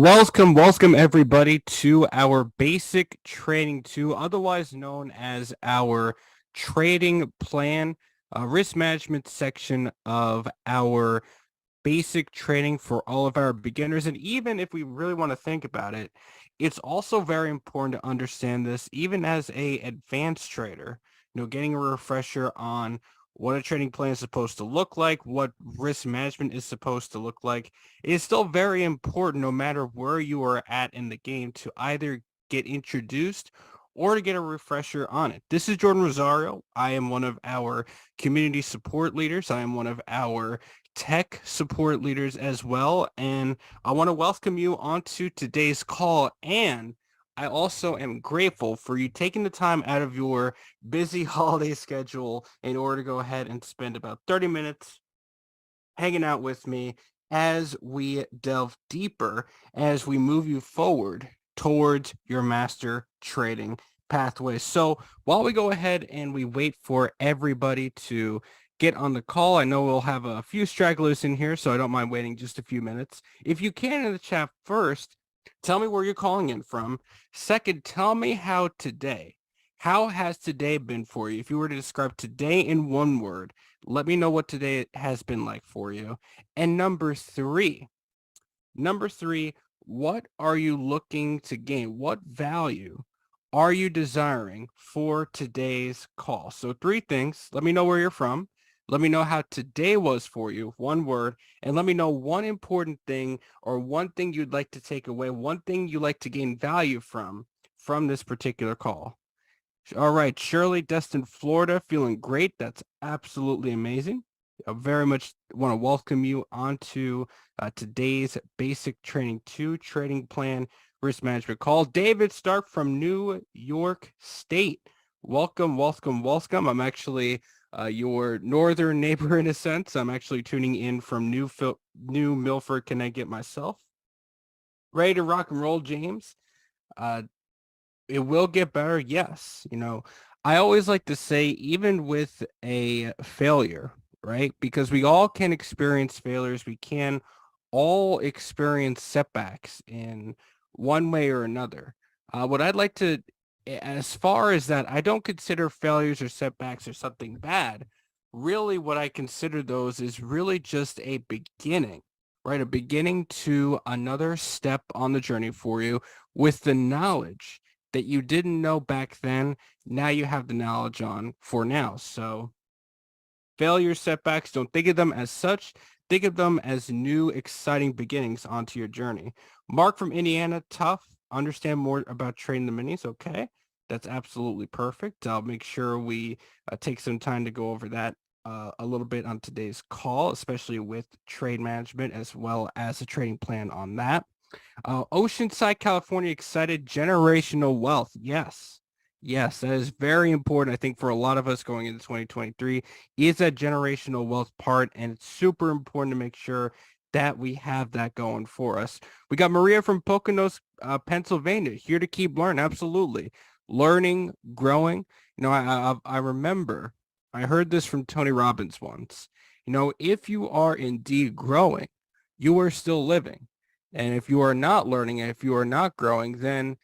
Welcome everybody to our basic trading two, otherwise known as our trading plan, risk management section of our basic trading for all of our beginners. And even if we really want to think about it, it's also very important to understand this, even as a advanced trader, getting a refresher on what a trading plan is supposed to look like, what risk management is supposed to look like, is still very important no matter where you are at in the game to either get introduced or to get a refresher on it. This is Jordan Rosario. I am one of our community support leaders. I am one of our tech support leaders as well. And I want to welcome you onto today's call. And I also am grateful for you taking the time out of your busy holiday schedule in order to go ahead and spend about 30 minutes hanging out with me as we delve deeper, as we move you forward towards your master trading pathway. So while we go ahead and we wait for everybody to get on the call, I know we'll have a few stragglers in here, so I don't mind waiting just a few minutes. If you can in the chat first, tell me where you're calling in from. Second, tell me how has today been for you? If you were to describe today in one word, let me know what today has been like for you. And number three, what are you looking to gain? What value are you desiring for today's call? So 3 things. Let me know where you're from. Let me know how today was for you, one word, and let me know one important thing or one thing you'd like to take away, one thing you'd like to gain value from this particular call. All right, Shirley, Destin, Florida, feeling great. That's absolutely amazing. I very much want to welcome you onto today's Basic Training 2 Trading Plan Risk Management call. David Stark from New York State. Welcome. I'm actually your northern neighbor in a sense. I'm actually tuning in from New Milford, Connecticut myself. Ready to rock and roll, James? Uh, it will get better. Yes. I always like to say, even with a failure, right? Because we all can experience failures. We can all experience setbacks in one way or another. What I'd like to, as far as that, I don't consider failures or setbacks or something bad. Really, what I consider those is really just a beginning, right? A beginning to another step on the journey for you with the knowledge that you didn't know back then. Now you have the knowledge on for now. So failures, setbacks, don't think of them as such. Think of them as new, exciting beginnings onto your journey. Mark from Indiana, tough. Understand more about trading the minis. Okay. That's absolutely perfect. I'll make sure we take some time to go over that a little bit on today's call, especially with trade management as well as a trading plan on that. Oceanside, California, excited. Generational wealth. Yes. Yes, that is very important, I think, for a lot of us going into 2023, is that generational wealth part. And it's super important to make sure that we have that going for us. We got Maria from Poconos, Pennsylvania, here to keep learning. Absolutely. Learning, growing. I remember I heard this from Tony Robbins once. If you are indeed growing, you are still living. And if you are not learning, and if you are not growing, then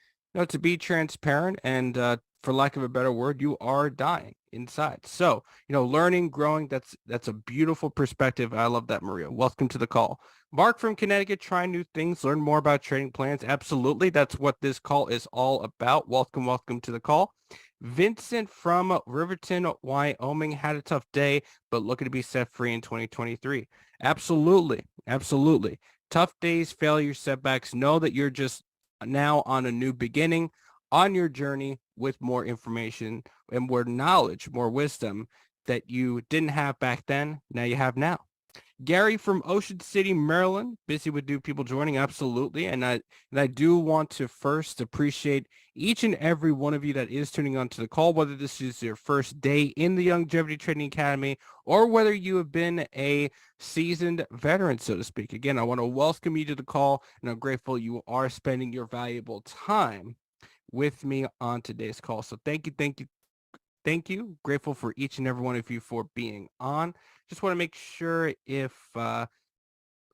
to be transparent and for lack of a better word, you are dying inside. So, learning, growing, that's a beautiful perspective. I love that, Maria. Welcome to the call. Mark from Connecticut, try new things, learn more about trading plans. Absolutely. That's what this call is all about. Welcome to the call. Vincent from Riverton, Wyoming, had a tough day, but looking to be set free in 2023. Absolutely. Tough days, failures, setbacks. Know that you're just now on a new beginning on your journey with more information and more knowledge, more wisdom that you didn't have back then. Now you have now. Gary from Ocean City, Maryland, busy with new people joining, absolutely. And I do want to first appreciate each and every one of you that is tuning on to the call, whether this is your first day in the Longevity Trading Academy or whether you have been a seasoned veteran, so to speak. Again, I want to welcome you to the call, and I'm grateful you are spending your valuable time with me on today's call. So thank you. Grateful for each and every one of you for being on. Just want to make sure if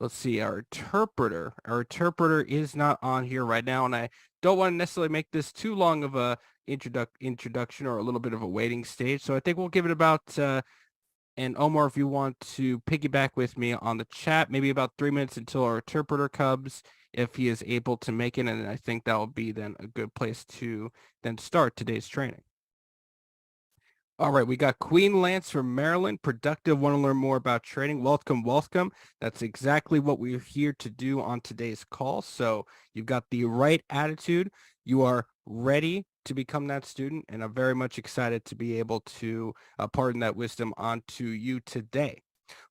let's see, our interpreter. Our interpreter is not on here right now, and I don't want to necessarily make this too long of a introduction or a little bit of a waiting stage. So I think we'll give it about and Omar, if you want to piggyback with me on the chat, maybe about 3 minutes until our interpreter comes, if he is able to make it, and I think that will be then a good place to then start today's training. All right, we got Queen Lance from Maryland. Productive, want to learn more about trading. Welcome, welcome. That's exactly what we're here to do on today's call. So you've got the right attitude. You are ready to become that student, and I'm very much excited to be able to pardon that wisdom onto you today.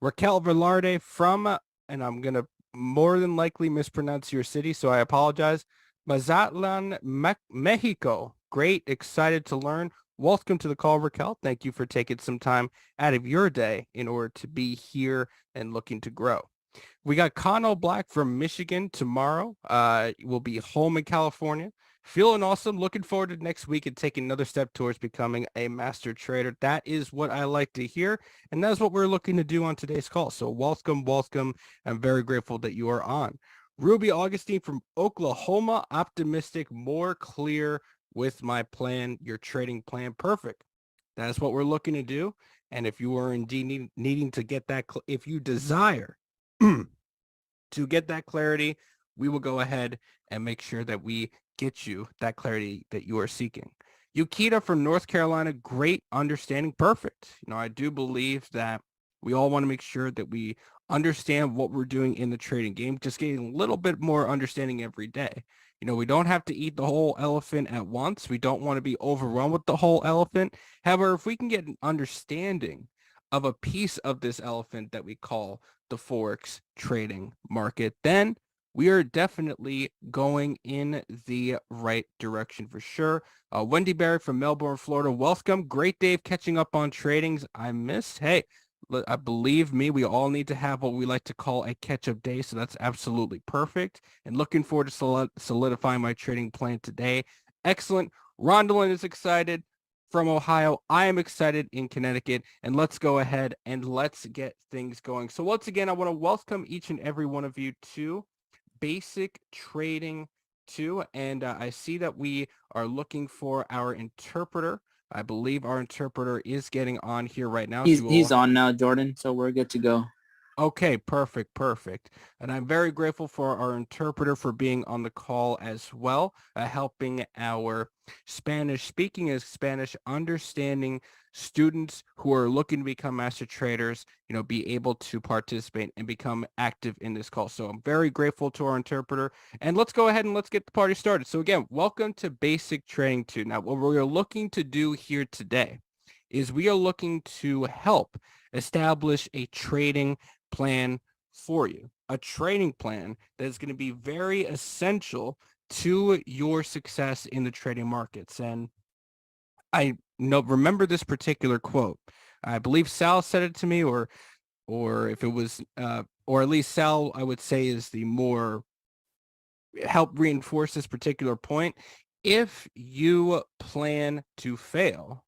Raquel Velarde from, and I'm going to more than likely mispronounce your city, so I apologize. Mazatlan, Mexico. Great, excited to learn. Welcome to the call, Raquel. Thank you for taking some time out of your day in order to be here and looking to grow. We got Connell Black from Michigan tomorrow. We'll be home in California. Feeling awesome. Looking forward to next week and taking another step towards becoming a master trader. That is what I like to hear. And that's what we're looking to do on today's call. So welcome, welcome. I'm very grateful that you are on. Ruby Augustine from Oklahoma. Optimistic, more clear with my plan, your trading plan. Perfect. That is what we're looking to do. And if you are indeed needing to get that, if you desire to get that clarity, we will go ahead and make sure that we get you that clarity that you are seeking. Yukita from North Carolina, great understanding. Perfect. I do believe that we all want to make sure that we understand what we're doing in the trading game, just getting a little bit more understanding every day. We don't have to eat the whole elephant at once. We don't want to be overrun with the whole elephant. However, if we can get an understanding of a piece of this elephant that we call the Forex trading market, then we are definitely going in the right direction for sure. Wendy Barry from Melbourne, Florida. Welcome. Great day of catching up on tradings I missed. Hey, I believe me, we all need to have what we like to call a catch-up day, so that's absolutely perfect. And looking forward to solidifying my trading plan today. Excellent. Rondalyn is excited from Ohio. I am excited in Connecticut, and let's go ahead and let's get things going. So once again, I want to welcome each and every one of you to Basic Trading 2, and I see that we are looking for our interpreter. I believe our interpreter is getting on here right now. He's on now, Jordan, so we're good to go. Okay, perfect, perfect. And I'm very grateful for our interpreter for being on the call as well, helping our Spanish speaking as Spanish understanding students who are looking to become master traders, be able to participate and become active in this call. So I'm very grateful to our interpreter. And let's go ahead and let's get the party started. So again, welcome to Basic Trading 2. Now, what we're looking to do here today is we are looking to help establish a trading plan for you, a trading plan that is going to be very essential to your success in the trading markets. And I remember this particular quote. I believe Sal said it to me, or if it was, or at least Sal, I would say, is the more help reinforce this particular point. If you plan to fail,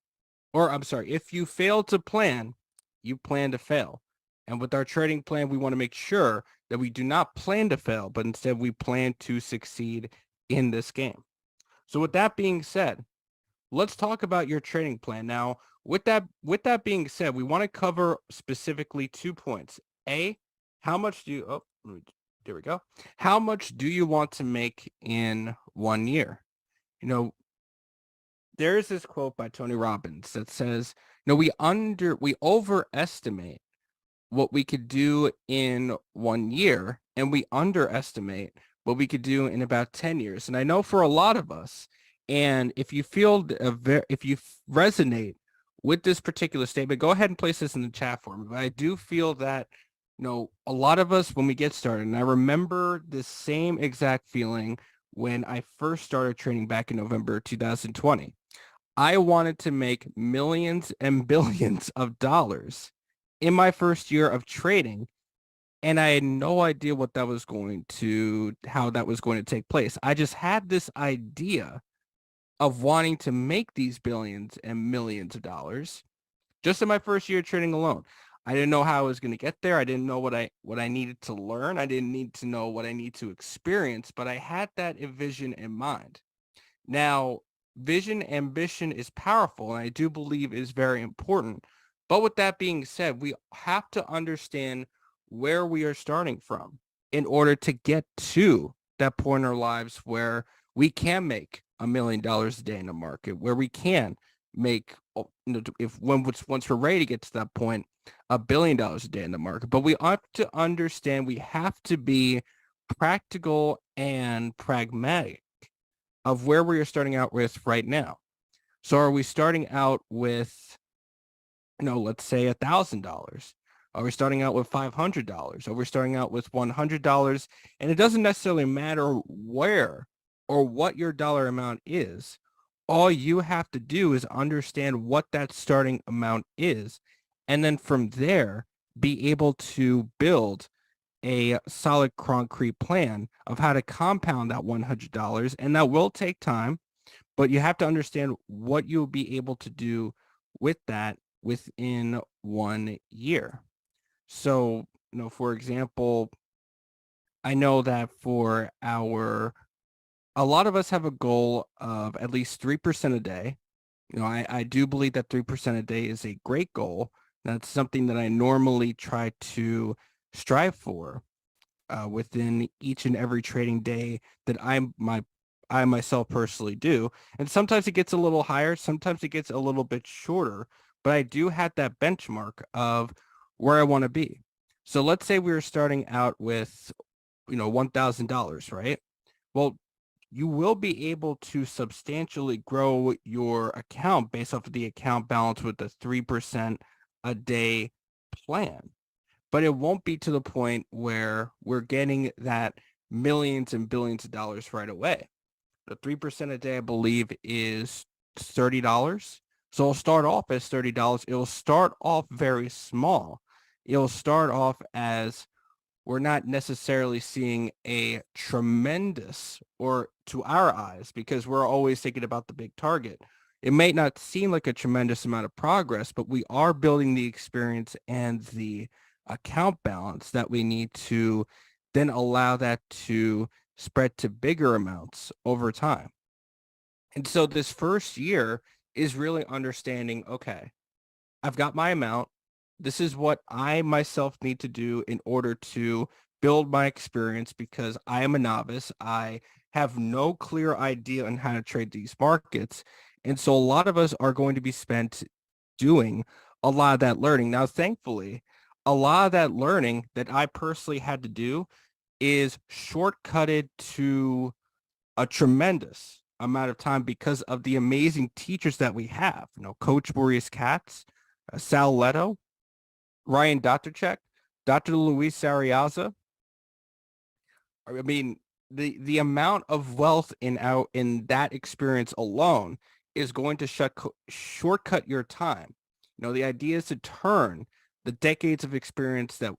or I'm sorry, if you fail to plan, you plan to fail. And with our trading plan, we want to make sure that we do not plan to fail, but instead we plan to succeed in this game. So with that being said, let's talk about your trading plan. Now, with that being said, we want to cover specifically 2 points. A, how much do you, there we go. How much do you want to make in 1 year? There is this quote by Tony Robbins that says, we overestimate what we could do in 1 year, and we underestimate what we could do in about 10 years. And I know for a lot of us, and if you resonate with this particular statement, go ahead and place this in the chat for me. But I do feel that, a lot of us, when we get started, and I remember the same exact feeling when I first started trading back in November 2020. I wanted to make millions and billions of dollars in my first year of trading, and I had no idea how that was going to take place. I just had this idea of wanting to make these billions and millions of dollars just in my first year trading alone. I didn't know how I was going to get there. I didn't know what I needed to learn. I didn't need to know what I need to experience, but I had that vision in mind. Now, vision ambition is powerful, and I do believe is very important. But with that being said, we have to understand where we are starting from in order to get to that point in our lives where we can make $1 million a day in the market, where we can make, if once we're ready to get to that point, $1 billion a day in the market. But we have to understand we have to be practical and pragmatic of where we are starting out with right now. So are we starting out with, let's say $1,000? Are we starting out with $500? Are we starting out with $100? And it doesn't necessarily matter where or what your dollar amount is. All you have to do is understand what that starting amount is. And then from there, be able to build a solid concrete plan of how to compound that $100. And that will take time, but you have to understand what you'll be able to do with that within 1 year. So, for example, I know that a lot of us have a goal of at least 3% a day. I do believe that 3% a day is a great goal. That's something that I normally try to strive for within each and every trading day that I myself personally do. And sometimes it gets a little higher, sometimes it gets a little bit shorter, but I do have that benchmark of where I want to be. So let's say we were starting out with, $1,000, right? Well, you will be able to substantially grow your account based off of the account balance with the 3% a day plan. But it won't be to the point where we're getting that millions and billions of dollars right away. The 3% a day, I believe, is $30. So it'll start off as $30. It'll start off very small. It'll start off as we're not necessarily seeing a tremendous, or to our eyes, because we're always thinking about the big target. It may not seem like a tremendous amount of progress, but we are building the experience and the account balance that we need to then allow that to spread to bigger amounts over time. And so this first year is really understanding, okay, I've got my amount. This is what I myself need to do in order to build my experience because I am a novice. I have no clear idea on how to trade these markets. And so a lot of us are going to be spent doing a lot of that learning. Now, thankfully, a lot of that learning that I personally had to do is shortcutted to a tremendous amount of time because of the amazing teachers that we have. Coach Maurice Katz, Sal Leto, Ryan Dotrchek, Dr. Luis Ariaza. I mean, the amount of wealth in that experience alone is going to shortcut your time. The idea is to turn the decades of experience that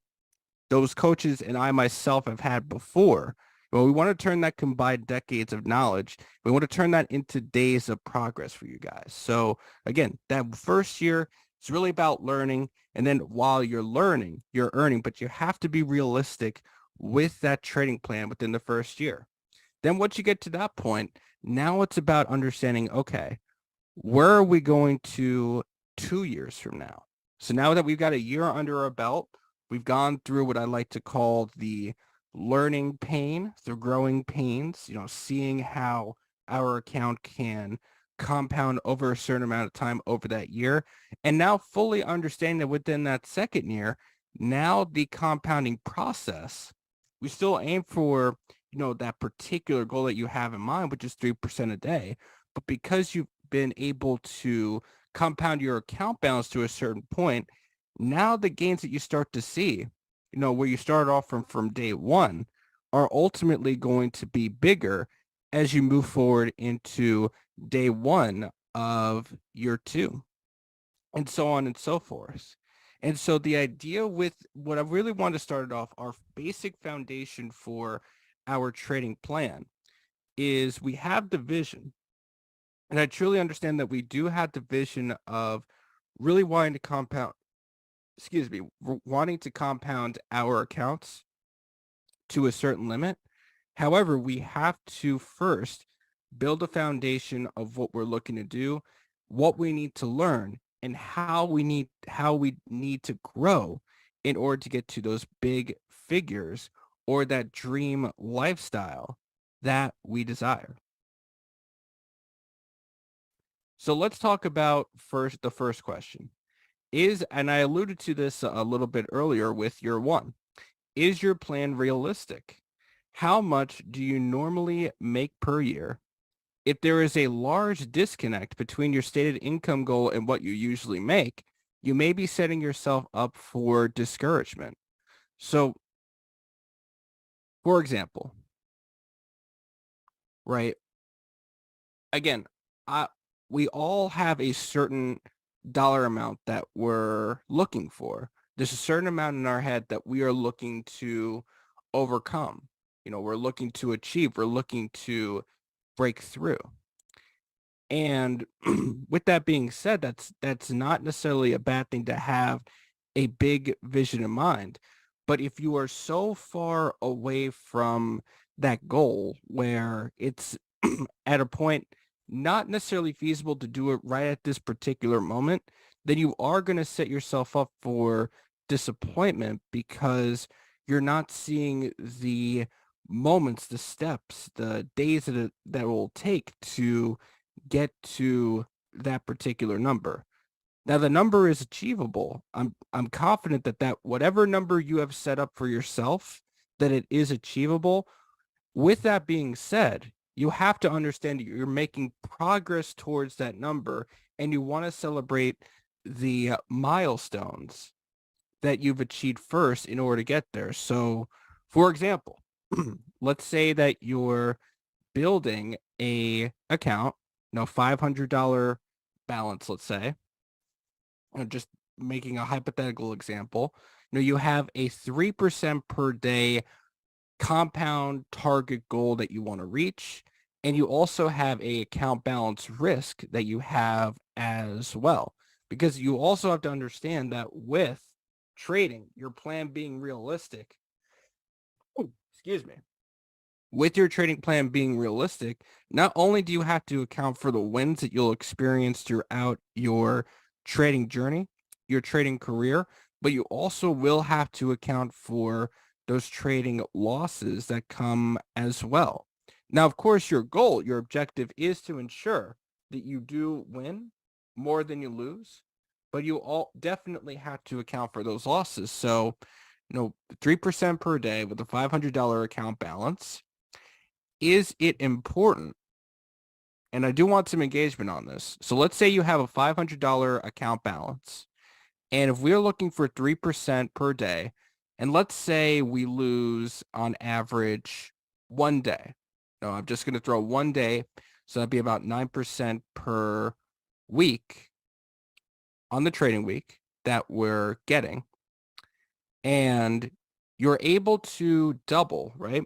those coaches and I myself have had before. Well, we want to turn that combined decades of knowledge. We want to turn that into days of progress for you guys. So again, that first year, it's really about learning. And then while you're learning, you're earning, but you have to be realistic with that trading plan within the first year. Then once you get to that point, now it's about understanding, okay, where are we going to 2 years from now? So now that we've got a year under our belt, we've gone through what I like to call the learning pain, the growing pains, seeing how our account can compound over a certain amount of time over that year. And now fully understanding that within that second year, now the compounding process, we still aim for, that particular goal that you have in mind, which is 3% a day. But because you've been able to compound your account balance to a certain point, now the gains that you start to see, where you started off from day one, are ultimately going to be bigger as you move forward into day one of year two, and so on and so forth. And so the idea with what I really want to start it off, our basic foundation for our trading plan is we have the vision. And I truly understand that we do have the vision of really wanting to compound excuse me, wanting to compound our accounts to a certain limit. However, we have to first build a foundation of what we're looking to do, what we need to learn, and how we need to grow in order to get to those big figures or that dream lifestyle that we desire. So let's talk about the first question. And I alluded to this a little bit earlier with your one. Is your plan realistic? How much do you normally make per year? If there is a large disconnect between your stated income goal and what you usually make, you may be setting yourself up for discouragement. So, for example, right? Again, I we all have a certain dollar amount that we're looking for. There's a certain amount in our head that we are looking to overcome. We're looking to achieve, we're looking to break through. And with that being said, that's not necessarily a bad thing to have a big vision in mind. But if you are so far away from that goal where it's at a point not necessarily feasible to do it right at this particular moment, then you are going to set yourself up for disappointment because you're not seeing the moments, the steps, the days that it will take to get to that particular number. Now the number is achievable. I'm confident that whatever number you have set up for yourself, that it is achievable. With that being said, you have to understand that you're making progress towards that number and you want to celebrate the milestones that you've achieved first in order to get there. So, for example, let's say that you're building a account, $500 balance, let's say, just making a hypothetical example, you have a 3% per day compound target goal that you want to reach. And you also have a account balance risk that you have as well, because you also have to understand that with trading, your plan being realistic, excuse me, with your trading plan being realistic, not only do you have to account for the wins that you'll experience throughout your trading journey, your trading career, but you also will have to account for those trading losses that come as well. Now, of course, your objective is to ensure that you do win more than you lose, but you all definitely have to account for those losses. So, 3% per day with a $500 account balance. Is it important? And I do want some engagement on this. So let's say you have a $500 account balance. And if we're looking for 3% per day, and let's say we lose on average one day. No, I'm just going to throw one day. So that'd be about 9% per week on the trading week that we're getting. And you're able to double, right?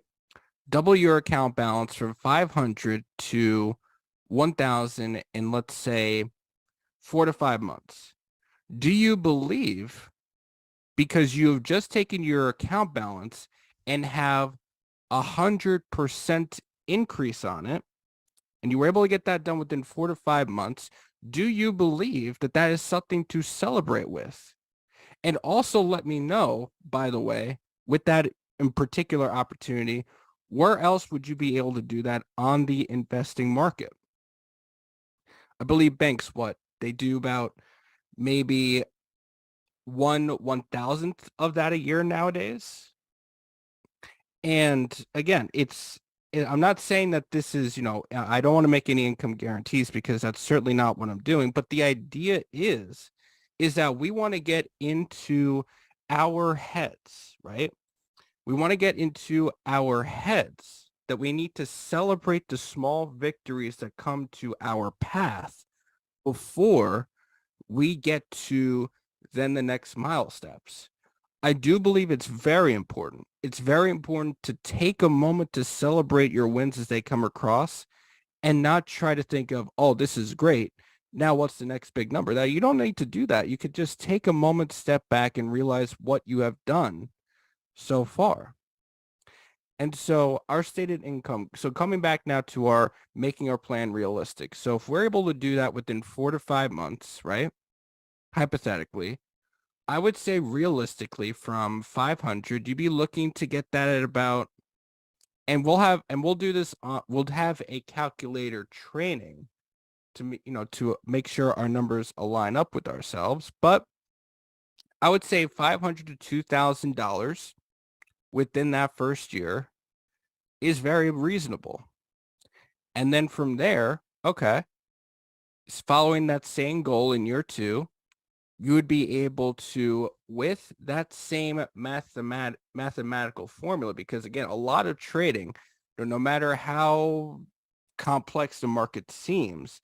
Double your account balance from 500 to 1,000 in, let's say, 4 to 5 months. Do you believe, because you've just taken your account balance and have 100% increase on it, and you were able to get that done within 4 to 5 months, do you believe that that is something to celebrate with? And also let me know, by the way, with that in particular opportunity, where else would you be able to do that on the investing market? I believe banks, they do about maybe 1/1000th of that a year nowadays. And again, I'm not saying that this is, I don't want to make any income guarantees because that's certainly not what I'm doing. But the idea is that we want to get into our heads, right? We want to get into our heads that we need to celebrate the small victories that come to our path before we get to then the next mile steps. I do believe it's very important. It's very important to take a moment to celebrate your wins as they come across and not try to think of, oh, this is great. Now, what's the next big number? Now, you don't need to do that. You could just take a moment, step back, and realize what you have done so far. And so our stated income, so coming back now to our making our plan realistic. So if we're able to do that within 4 to 5 months, right? Hypothetically, I would say realistically from 500, you'd be looking to get that at about, and we'll do this, we'll have a calculator training to make sure our numbers align up with ourselves. But I would say $500 to $2,000 within that first year is very reasonable. And then from there, okay, following that same goal in year two, you would be able to, with that same mathematical formula, because again, a lot of trading, no matter how complex the market seems,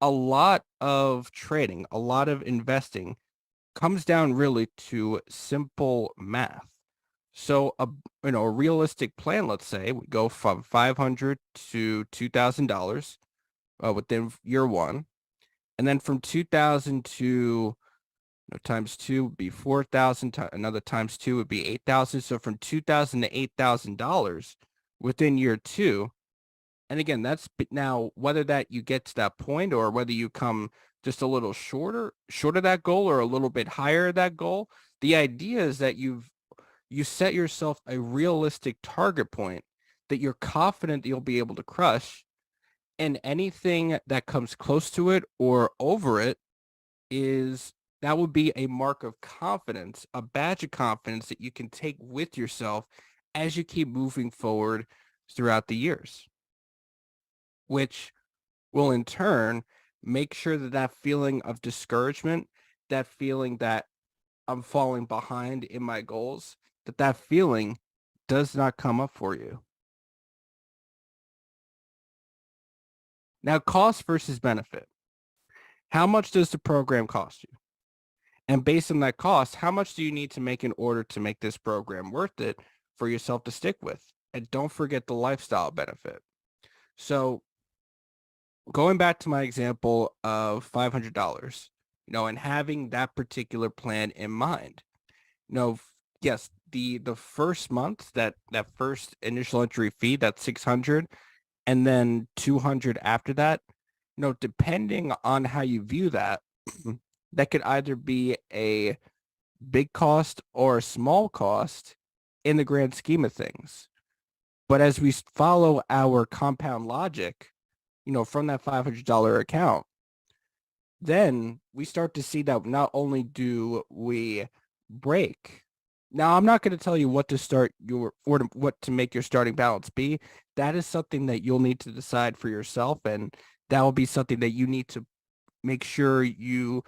a lot of trading, a lot of investing comes down really to simple math. So a realistic plan, let's say we go from 500 to $2,000 within year one, and then from 2,000 to times two would be 4,000. Another times two would be 8,000. So from 2,000 to $8,000 within year two. And again, that's now whether that you get to that point or whether you come just a little short of that goal or a little bit higher that goal. The idea is that you set yourself a realistic target point that you're confident that you'll be able to crush, and anything that comes close to it or over it that would be a mark of confidence, a badge of confidence that you can take with yourself as you keep moving forward throughout the years, which will in turn make sure that that feeling of discouragement, that feeling that I'm falling behind in my goals, that feeling does not come up for you. Now, cost versus benefit. How much does the program cost you? And based on that cost, how much do you need to make in order to make this program worth it for yourself to stick with? And don't forget the lifestyle benefit. So going back to my example of $500, and having that particular plan in mind, yes, the first month, that first initial entry fee, that's 600, and then 200 after that, depending on how you view that, that could either be a big cost or a small cost in the grand scheme of things. But as we follow our compound logic, from that $500 account, then we start to see that not only do we break. Now, I'm not going to tell you what to make your starting balance be. That is something that you'll need to decide for yourself, and that will be something that you need to make sure you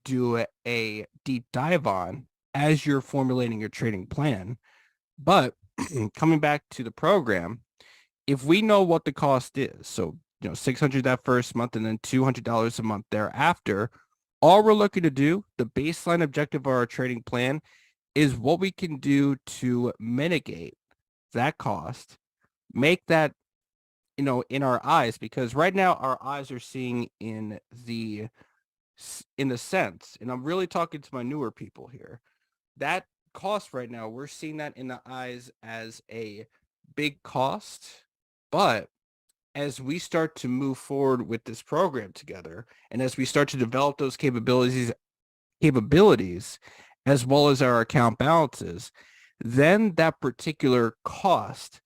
do a deep dive on as you're formulating your trading plan. But coming back to the program, if we know what the cost is, so 600 that first month and then $200 a month thereafter, all we're looking to do, the baseline objective of our trading plan, is what we can do to mitigate that cost, make that in our eyes, because right now our eyes are seeing in the sense, and I'm really talking to my newer people here, that cost right now, we're seeing that in the eyes as a big cost. But as we start to move forward with this program together, and as we start to develop those capabilities, as well as our account balances, then that particular cost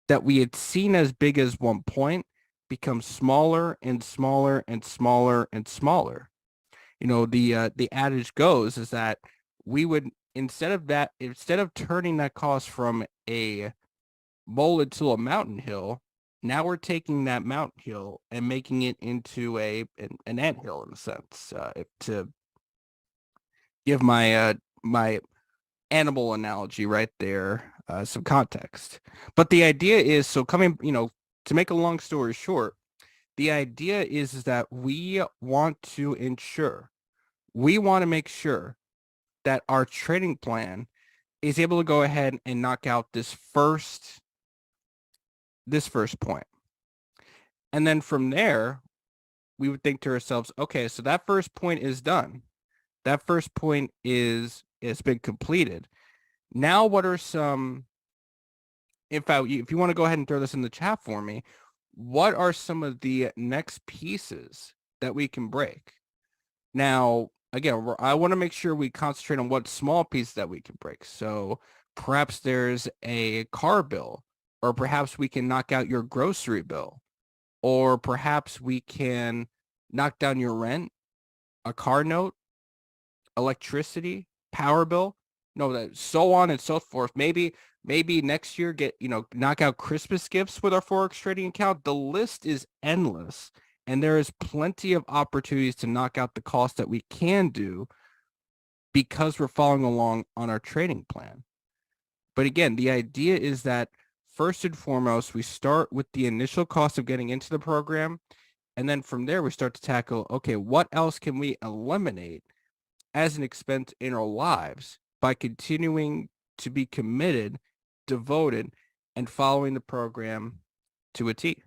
that we had seen as big as one point becomes smaller and smaller and smaller and smaller. The adage goes is that we would, instead of turning that cost from a mole into a mountain hill, now we're taking that mountain hill and making it into an anthill, in a sense, to give my my animal analogy right there some context. But the idea is, so to make a long story short, the idea is that we want to make sure that our trading plan is able to go ahead and knock out this first point. And then from there, we would think to ourselves, okay, so that first point is done. That first point has been completed. Now, what are some, in fact, if you want to go ahead and throw this in the chat for me, what are some of the next pieces that we can break? Now, again, I want to make sure we concentrate on what small piece that we can break. So perhaps there's a car bill, or perhaps we can knock out your grocery bill, or perhaps we can knock down your rent, a car note, electricity, power bill. No, that so on and so forth. Maybe next year knock out Christmas gifts with our Forex trading account. The list is endless, and there is plenty of opportunities to knock out the cost that we can do because we're following along on our trading plan. But again, the idea is that first and foremost, we start with the initial cost of getting into the program, and then from there we start to tackle, okay, what else can we eliminate as an expense in our lives by continuing to be committed, devoted, and following the program to a T.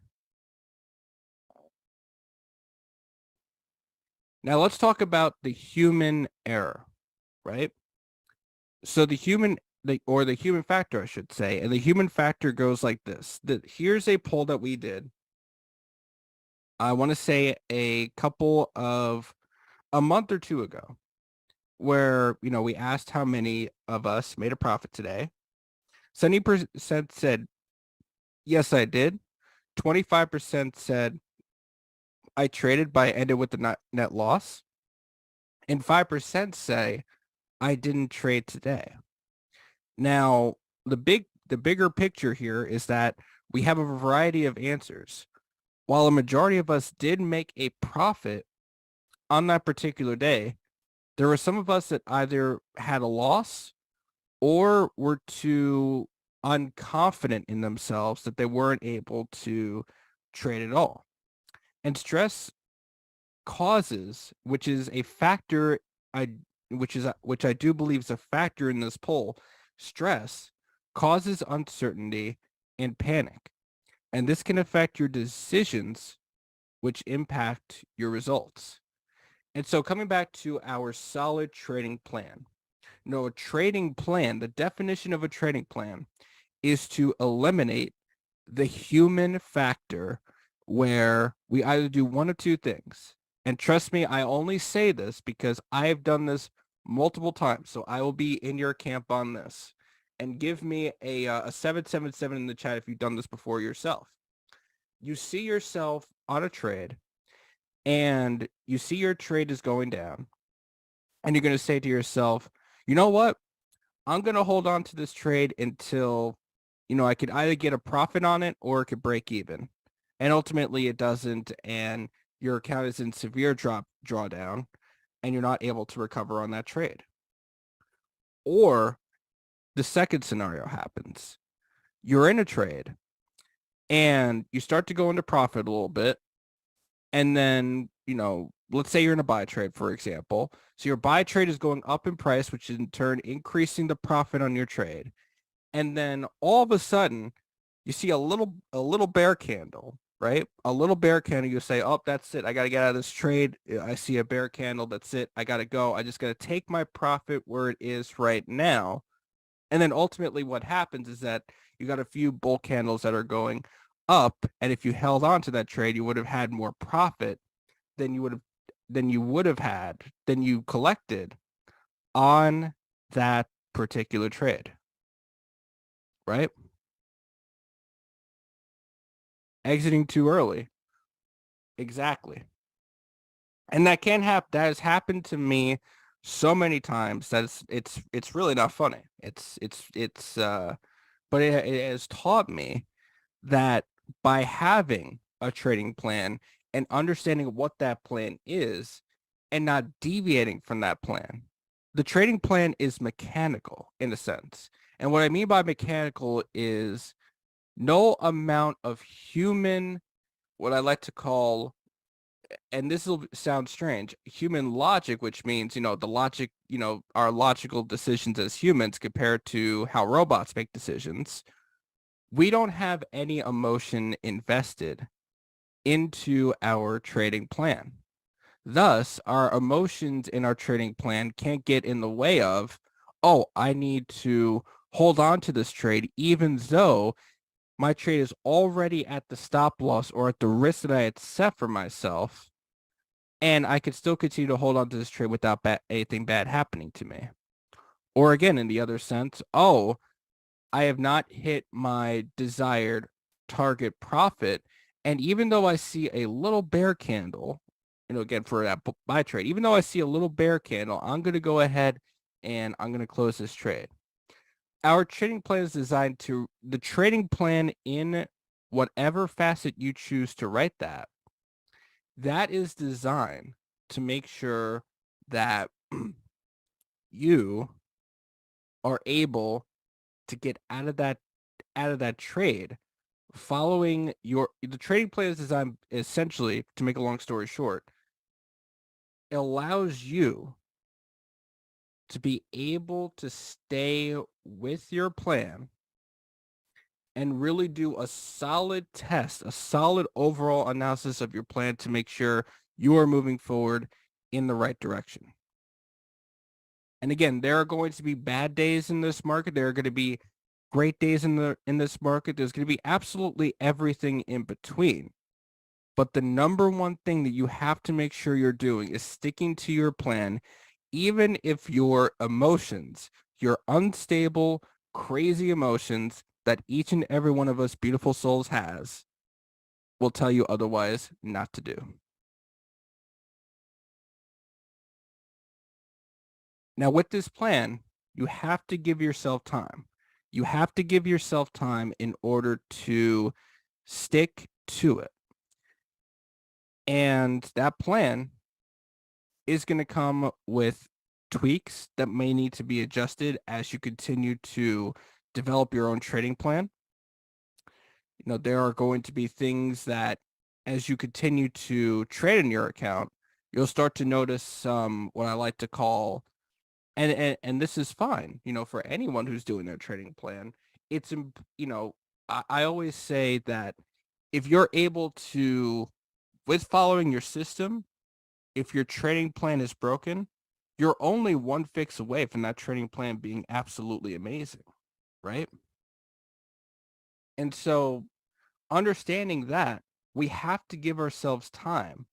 Now let's talk about the human error, right? So the human factor, I should say, and the human factor goes like this. Here's a poll that we did. I want to say a month or two ago, where, we asked how many of us made a profit today. 70% said, yes, I did. 25% said, I traded but I ended with the net loss. And 5% say, I didn't trade today. Now, the bigger picture here is that we have a variety of answers. While a majority of us did make a profit on that particular day, there were some of us that either had a loss or were too unconfident in themselves that they weren't able to trade at all. And stress causes, which is a factor, which I do believe is a factor in this poll, stress causes uncertainty and panic. And this can affect your decisions, which impact your results. And so coming back to our solid trading plan, a trading plan, the definition of a trading plan is to eliminate the human factor where we either do one of two things. And trust me, I only say this because I have done this multiple times. So I will be in your camp on this. And give me a 777 in the chat if you've done this before yourself. You see yourself on a trade and you see your trade is going down. And you're going to say to yourself, you know what? I'm going to hold on to this trade until, I could either get a profit on it or it could break even. And ultimately it doesn't, and your account is in severe drawdown, and you're not able to recover on that trade. Or the second scenario happens. You're in a trade, and you start to go into profit a little bit, and then, let's say you're in a buy trade, for example. So your buy trade is going up in price, which is in turn increasing the profit on your trade. And then all of a sudden, you see a little bear candle, right? A little bear candle. You say, oh, that's it. I got to get out of this trade. I see a bear candle. That's it. I got to go. I just got to take my profit where it is right now. And then ultimately what happens is that you got a few bull candles that are going up. And if you held on to that trade, you would have had more profit than you collected on that particular trade. Right? Exiting too early. Exactly. And that has happened to me so many times that it's really not funny. But it has taught me that by having a trading plan and understanding what that plan is and not deviating from that plan, the trading plan is mechanical in a sense. And what I mean by mechanical is no amount of human, what I like to call, and this will sound strange, human logic, which means, the logic, our logical decisions as humans compared to how robots make decisions. We don't have any emotion invested into our trading plan. Thus, our emotions in our trading plan can't get in the way of, oh, I need to hold on to this trade, even though my trade is already at the stop loss or at the risk that I had set for myself, and I could still continue to hold on to this trade without anything bad happening to me. Or again, in the other sense, oh, I have not hit my desired target profit. And even though I see a little bear candle, again, for that buy trade, even though I see a little bear candle, I'm going to go ahead and I'm going to close this trade. Our trading plan is designed to, the trading plan in whatever facet you choose to write that is designed to make sure that you are able to get out of that trade following the trading plan is designed essentially, to make a long story short, it allows you to be able to stay with your plan and really do a solid test, a solid overall analysis of your plan to make sure you are moving forward in the right direction. And again, there are going to be bad days in this market. There are going to be great days in this market. There's going to be absolutely everything in between. But the number one thing that you have to make sure you're doing is sticking to your plan, even if your emotions, your unstable, crazy emotions that each and every one of us beautiful souls has, will tell you otherwise not to do. Now, with this plan, you have to give yourself time. You have to give yourself time in order to stick to it. And that plan is going to come with tweaks that may need to be adjusted as you continue to develop your own trading plan. There are going to be things that as you continue to trade in your account, you'll start to notice some, what I like to call, and this is fine, for anyone who's doing their trading plan. It's, I always say that if you're able to, with following your system, if your trading plan is broken, you're only one fix away from that trading plan being absolutely amazing, right? And so understanding that, we have to give ourselves time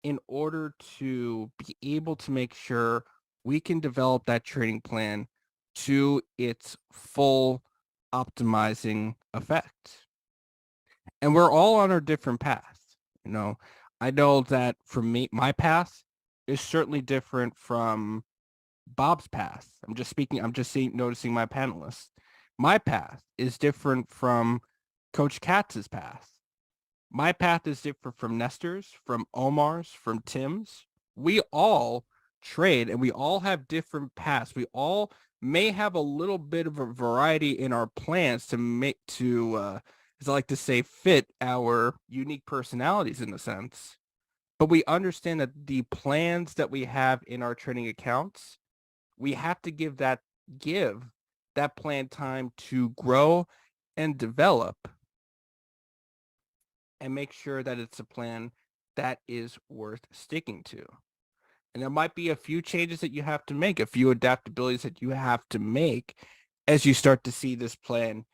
in order to be able to make sure we can develop that trading plan to its full optimizing effect. And we're all on our different paths. I know that for me, my path is certainly different from Bob's path. I'm just noticing my panelists. My path is different from Coach Katz's path. My path is different from Nestor's, from Omar's, from Tim's. We all trade and we all have different paths. We all may have a little bit of a variety in our plans as I like to say, fit our unique personalities in a sense. But we understand that the plans that we have in our trading accounts, we have to give that plan time to grow and develop and make sure that it's a plan that is worth sticking to. And there might be a few changes that you have to make, a few adaptabilities that you have to make as you start to see this plan.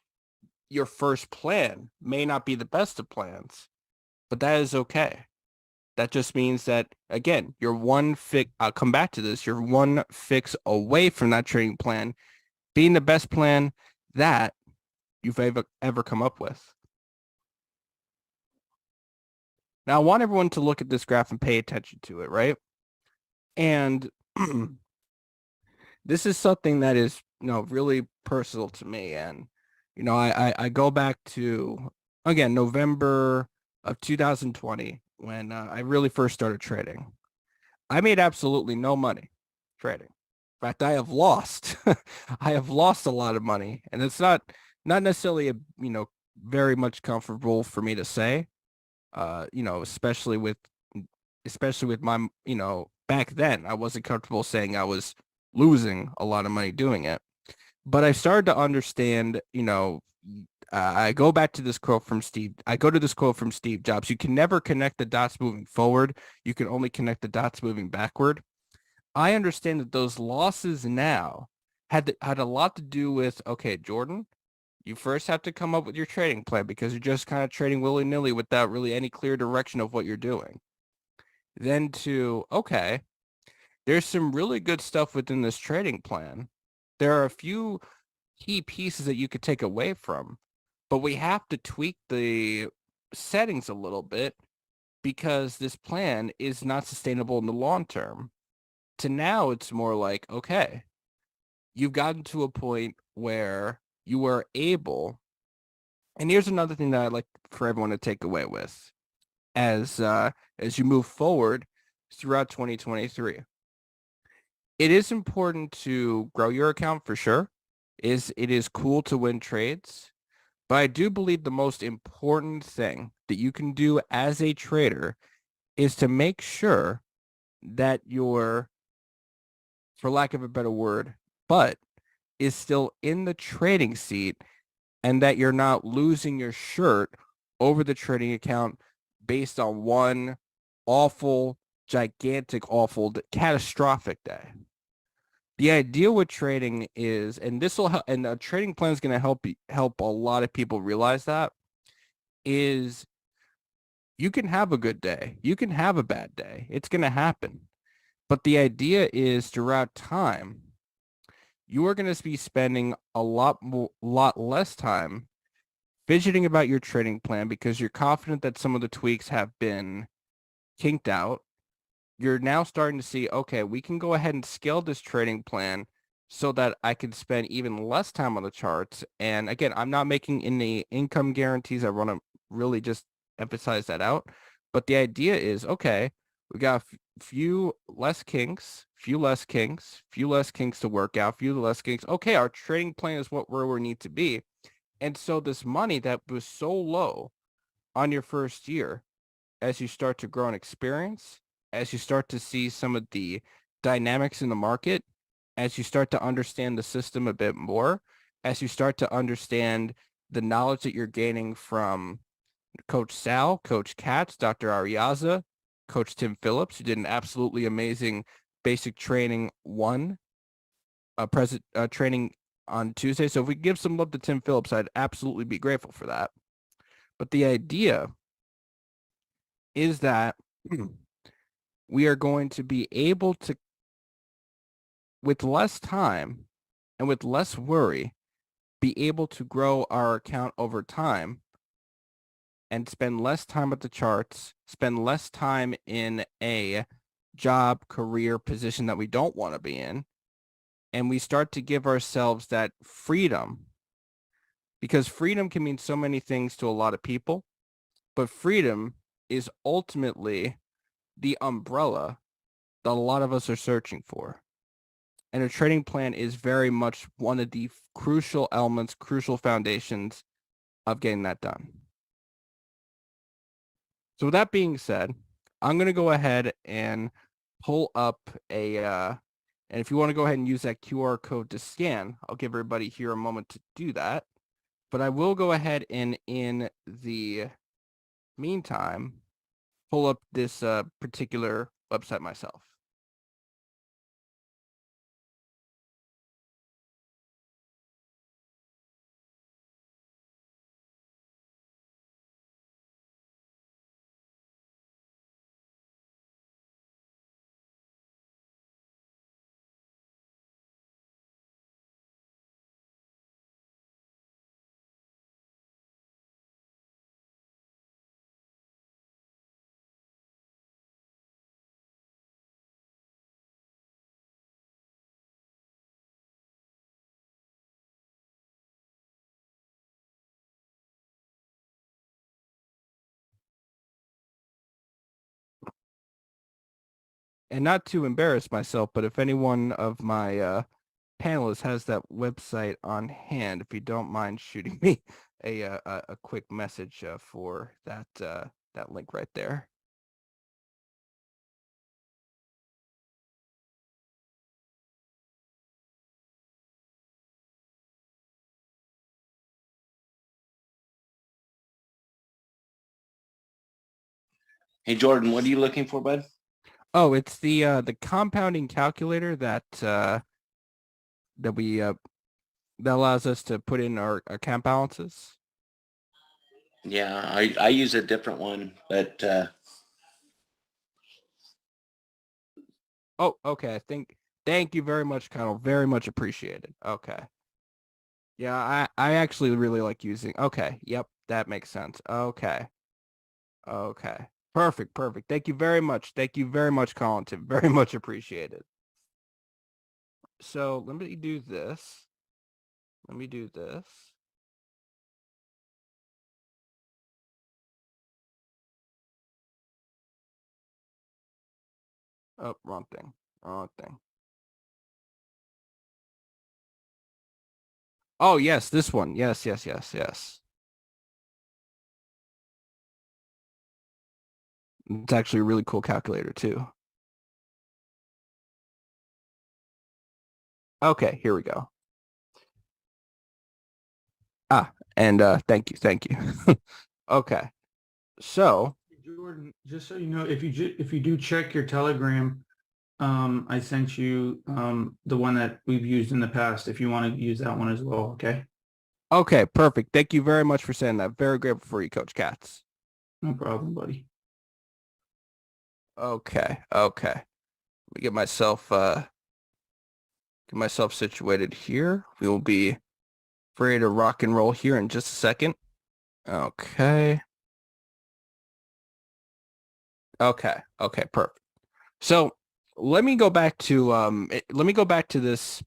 Your first plan may not be the best of plans, but that is okay. That just means that, again, I'll come back to this, you're one fix away from that trading plan being the best plan that you've ever come up with. Now, I want everyone to look at this graph and pay attention to it, right? And this is something that is, really personal to me. And, I go back to, again, November of 2020, when I really first started trading. I made absolutely no money trading. In fact, I have lost. I have lost a lot of money, and it's not necessarily very much comfortable for me to say. Especially with my, back then, I wasn't comfortable saying I was losing a lot of money doing it. But I started to understand, I go back to this quote from Steve. I go to this quote from Steve Jobs. You can never connect the dots moving forward. You can only connect the dots moving backward. I understand that those losses now had a lot to do with, okay, Jordan, you first have to come up with your trading plan because you're just kind of trading willy-nilly without really any clear direction of what you're doing. Then to, okay, there's some really good stuff within this trading plan. There are a few key pieces that you could take away from, but we have to tweak the settings a little bit because this plan is not sustainable in the long term. To now, it's more like, okay, you've gotten to a point where you are able, and here's another thing that I'd like for everyone to take away with as you move forward throughout 2023. It is important to grow your account for sure. It is cool to win trades, but I do believe the most important thing that you can do as a trader is to make sure that your, for lack of a better word, butt is still in the trading seat and that you're not losing your shirt over the trading account based on one awful, gigantic, awful, catastrophic day. The idea with trading is, and this will help, and a trading plan is going to help a lot of people realize that, is you can have a good day, you can have a bad day. It's going to happen. But the idea is throughout time, you are going to be spending a lot less time fidgeting about your trading plan because you're confident that some of the tweaks have been kinked out. You're now starting to see, okay, we can go ahead and scale this trading plan so that I can spend even less time on the charts. And again, I'm not making any income guarantees. I want to really just emphasize that out. But the idea is, okay, we got few less kinks to work out, few less kinks. Okay, our trading plan is where we need to be. And so this money that was so low on your first year, as you start to grow in experience, as you start to see some of the dynamics in the market, as you start to understand the system a bit more, as you start to understand the knowledge that you're gaining from Coach Sal, Coach Katz, Dr. Ariaza, Coach Tim Phillips, who did an absolutely amazing basic training training on Tuesday. So if we give some love to Tim Phillips, I'd absolutely be grateful for that. But the idea is that we are going to be able to, with less time and with less worry, be able to grow our account over time and spend less time at the charts, spend less time in a job, career, position that we don't want to be in. And we start to give ourselves that freedom, because freedom can mean so many things to a lot of people, but freedom is ultimately the umbrella that a lot of us are searching for. And a trading plan is very much one of the crucial elements, crucial foundations of getting that done. So with that being said, I'm going to go ahead and pull up and if you want to go ahead and use that QR code to scan, I'll give everybody here a moment to do that. But I will go ahead and in the meantime, pull up this particular website myself. And not to embarrass myself, but if anyone of my panelists has that website on hand, if you don't mind shooting me a quick message for that link right there. Hey, Jordan, what are you looking for, bud? Oh, it's the compounding calculator that that we that allows us to put in our account balances. Yeah, I use a different one, but Oh, okay. Thank you very much, Connell. Very much appreciated. Okay. Yeah, I actually really like using. Okay. Yep, that makes sense. Okay. Okay. Perfect. Perfect. Thank you very much. Thank you very much, Colin. Very much appreciated. So let me do this. Let me do this. Oh, wrong thing. Wrong thing. Oh, yes, this one. Yes, yes, yes, yes. It's actually a really cool calculator too. Okay, here we go. And thank you. Okay. So, Jordan, just so you know, if you do check your Telegram, I sent you the one that we've used in the past. If you want to use that one as well, okay? okay, perfect. Thank you very much for saying that. Very grateful for you, Coach Katz. No problem, buddy. Okay, okay. Let me get myself situated here. We will be ready to rock and roll here in just a second. Okay. Okay. Okay, perfect. So let me go back to this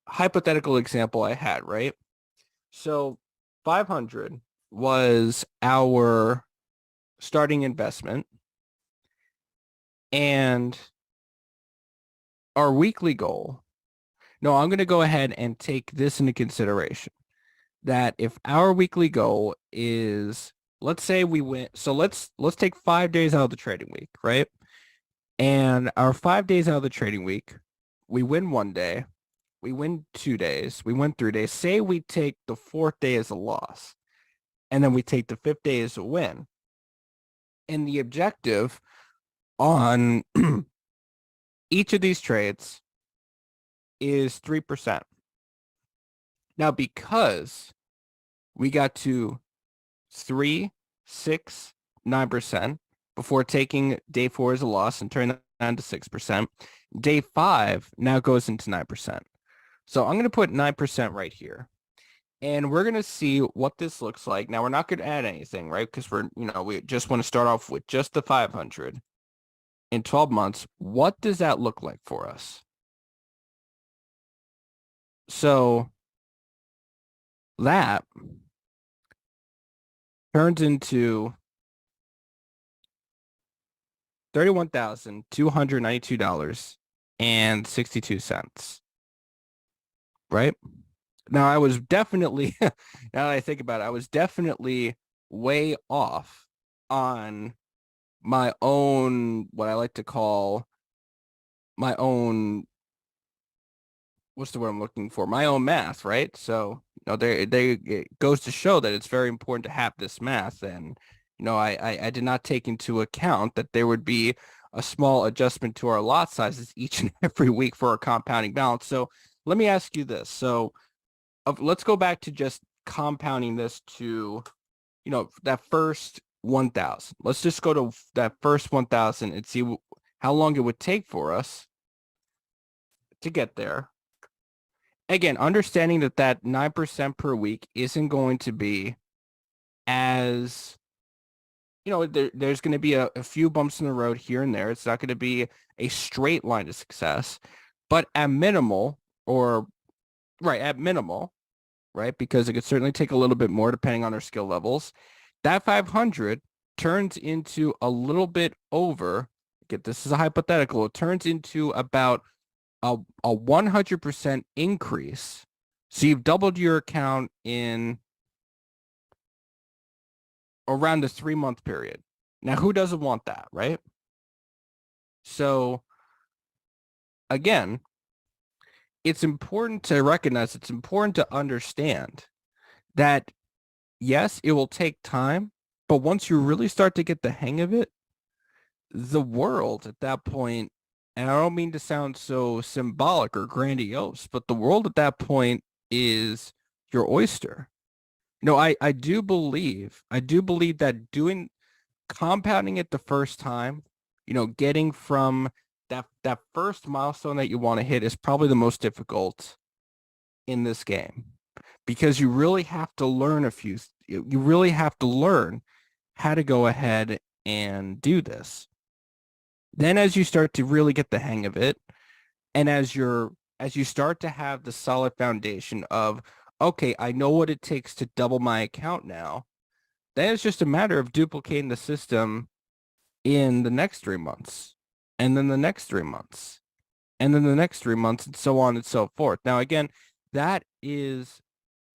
hypothetical example I had, right? So 500 was our starting investment, and our weekly goal. No, I'm going to go ahead and take this into consideration, that if our weekly goal is, let's say we win, so let's take 5 days out of the trading week, right? And our 5 days out of the trading week, we win 1 day, we win 2 days, we win 3 days. Say we take the 4th day as a loss, and then we take the 5th day as a win. And the objective on each of these trades is 3%. Now, because we got to 3, 6, 9% before taking day 4 as a loss and turning that down to 6%, day 5 now goes into 9%. So I'm going to put 9% right here. And we're going to see what this looks like. Now, we're not going to add anything, right? Because we just want to start off with just the 500 in 12 months. What does that look like for us? So that turns into $31,292.62. Right? Now, I was definitely, now that I think about it, I was definitely way off on my own, what I like to call my own, what's the word I'm looking for? My own math, right? So, it goes to show that it's very important to have this math. And, I did not take into account that there would be a small adjustment to our lot sizes each and every week for our compounding balance. So let me ask you this. So let's go back to just compounding this to, that first 1,000. Let's just go to that first 1,000 and see how long it would take for us to get there. Again, understanding that 9% per week isn't going to be as, there's going to be a few bumps in the road here and there. It's not going to be a straight line to success, but at minimal, right? Because it could certainly take a little bit more depending on our skill levels. That 500 turns into a little bit over, this is a hypothetical, it turns into about a 100% increase. So you've doubled your account in around the 3-month period. Now, who doesn't want that, right? So again, it's important to recognize, it's important to understand that yes, it will take time, But once you really start to get the hang of it, the world at that point, and I don't mean to sound so symbolic or grandiose, but the world at that point is your oyster. No, I do believe that doing compounding it the first time, getting from that first milestone that you want to hit is probably the most difficult in this game because you really have to learn you really have to learn how to go ahead and do this. Then as you start to really get the hang of it, and as you start to have the solid foundation of, okay, I know what it takes to double my account now, then it's just a matter of duplicating the system in the next 3 months, and then the next 3 months, and then the next 3 months, and so on and so forth. Now, again, that is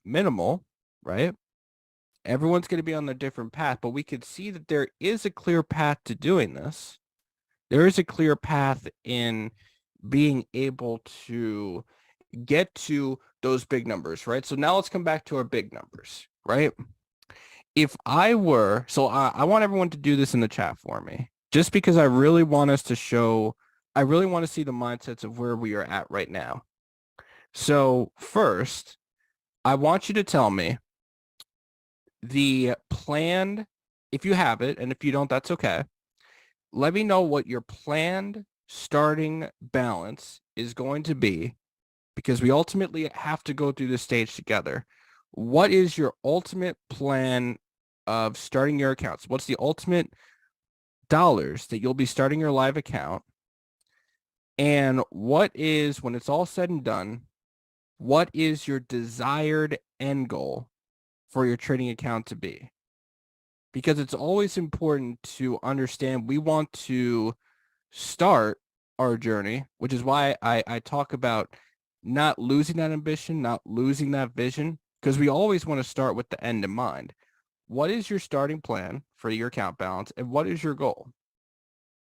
minimal, right? Everyone's going to be on a different path, but we could see that there is a clear path to doing this. There is a clear path in being able to get to those big numbers, right? So now let's come back to our big numbers, right? If I were, I want everyone to do this in the chat for me, just because I really want us to show, I really want to see the mindsets of where we are at right now. So first, I want you to tell me the planned, if you have it, and if you don't, that's okay. Let me know what your planned starting balance is going to be, because we ultimately have to go through this stage together. What is your ultimate plan of starting your accounts? What's the ultimate dollars that you'll be starting your live account? And what is, when it's all said and done, what is your desired end goal for your trading account to be? Because it's always important to understand we want to start our journey, which is why I talk about not losing that ambition, not losing that vision, because we always want to start with the end in mind. What is your starting plan for your account balance, and what is your goal?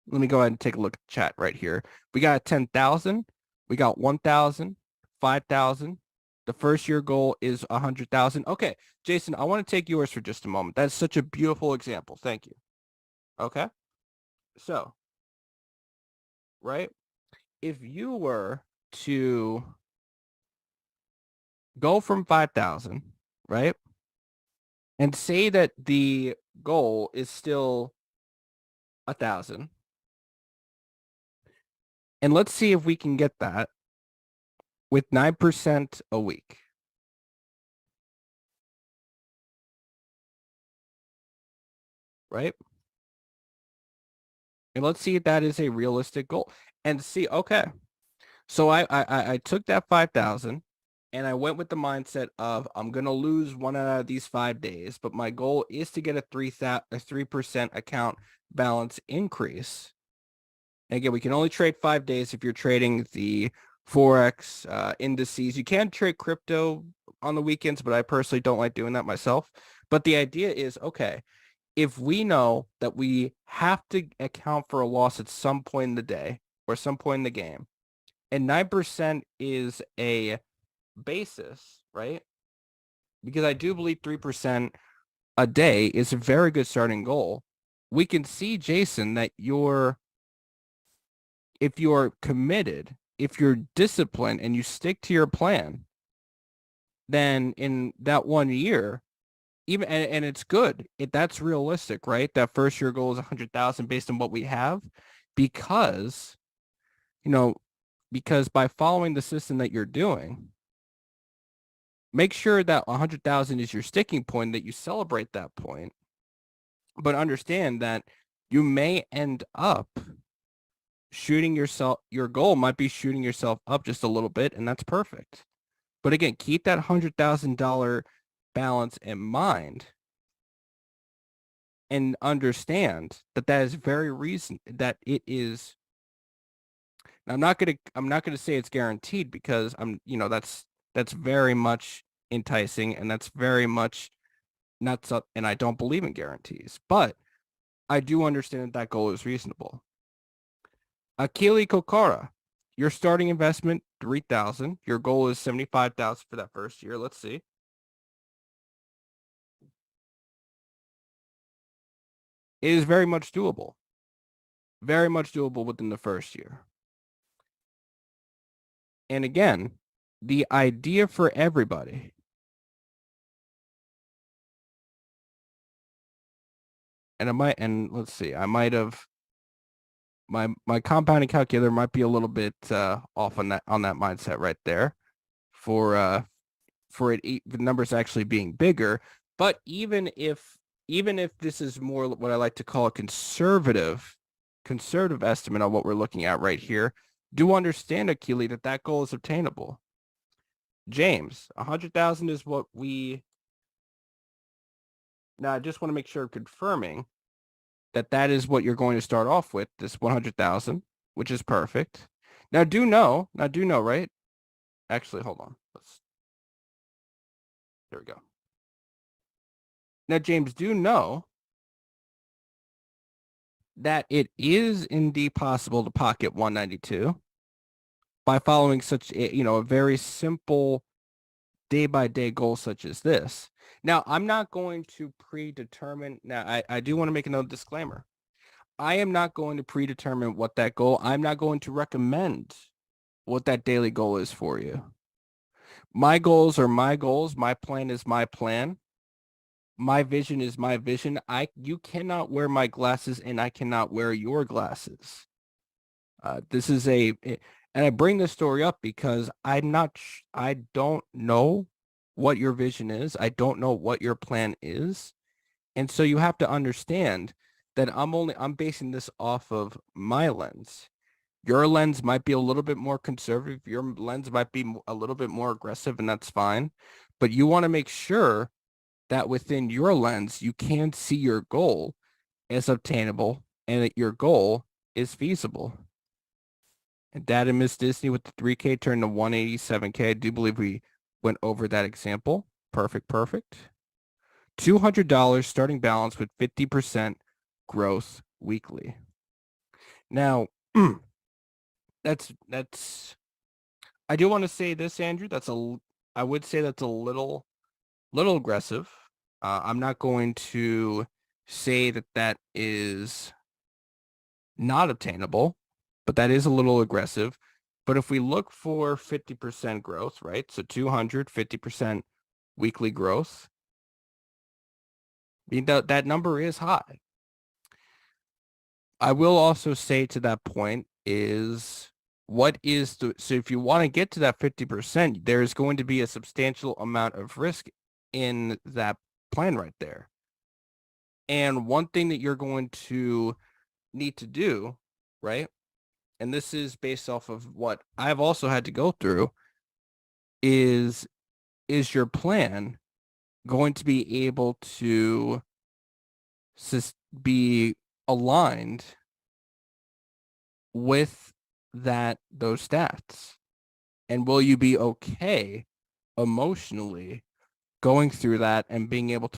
Let me go ahead and take a look at the chat right here. We got 10,000, we got 1,000, 5,000. The first year goal is 100,000. Okay, Jason, I want to take yours for just a moment. That's such a beautiful example. Thank you. Okay, so, right, if you were to go from 5,000, right, and say that the goal is still 1,000, and let's see if we can get that with 9% a week. Right? And let's see if that is a realistic goal. And see, okay. So I took that 5,000 and I went with the mindset of I'm going to lose one out of these 5 days, but my goal is to get a 3% account balance increase. And again, we can only trade 5 days if you're trading the Forex indices. You can trade crypto on the weekends, but I personally don't like doing that myself. But the idea is, okay, if we know that we have to account for a loss at some point in the day or some point in the game, and 9% is a basis, right? Because I do believe 3% a day is a very good starting goal. We can see, Jason, that if you're committed, if you're disciplined and you stick to your plan, then in that 1 year, even and it's good. That's realistic, right? That first year goal is 100,000 based on what we have, because by following the system that you're doing, make sure that 100,000 is your sticking point, that you celebrate that point, but understand that you may end up your goal might be shooting yourself up just a little bit, and that's perfect. But again, keep that $100,000 balance in mind and understand that is very reason that it is. I'm not gonna say it's guaranteed, because that's very much enticing, and that's very much not so, and I don't believe in guarantees, but I do understand that goal is reasonable. Akili Kokara, your starting investment 3,000. Your goal is 75,000 for that first year. Let's see. It is very much doable. Very much doable within the first year. And again, the idea for everybody and let's see, I might have my compounding calculator might be a little bit off on that mindset right there for the numbers actually being bigger. But even if this is more what I like to call a conservative estimate on what we're looking at right here, do understand, Akili, that goal is obtainable. James, 100,000 is what we. Now, I just want to make sure I'm confirming that is what you're going to start off with, this 100,000, which is perfect. Now, do know, right? Actually, hold on. There we go. Now, James, do know that it is indeed possible to pocket 192 by following such a very simple day-by-day goal such as this. Now, I'm not going to predetermine. Now, I do want to make another disclaimer. I am not going to predetermine what that goal. I'm not going to recommend what that daily goal is for you. My goals are my goals. My plan is my plan. My vision is my vision. You cannot wear my glasses, and I cannot wear your glasses. This is and I bring this story up because I don't know what your vision is. I don't know what your plan is. And so you have to understand that I'm basing this off of my lens. Your lens might be a little bit more conservative. Your lens might be a little bit more aggressive, and that's fine. But you want to make sure that within your lens, you can see your goal as obtainable and that your goal is feasible. And Dad and Miss Disney with the 3K turned to 187K. I do believe we went over that example. Perfect. $200 starting balance with 50% growth weekly. Now, that's I do want to say this, Andrew. I would say that's a little aggressive. I'm not going to say that is not obtainable, but that is a little aggressive. But if we look for 50% growth, right? So 50% weekly growth. I mean, that number is high. I will also say to that point is so if you want to get to that 50%, there's going to be a substantial amount of risk in that plan right there. And one thing that you're going to need to do, right? And this is based off of what I've also had to go through, is your plan going to be able to be aligned with those stats? And will you be okay emotionally going through that and being able to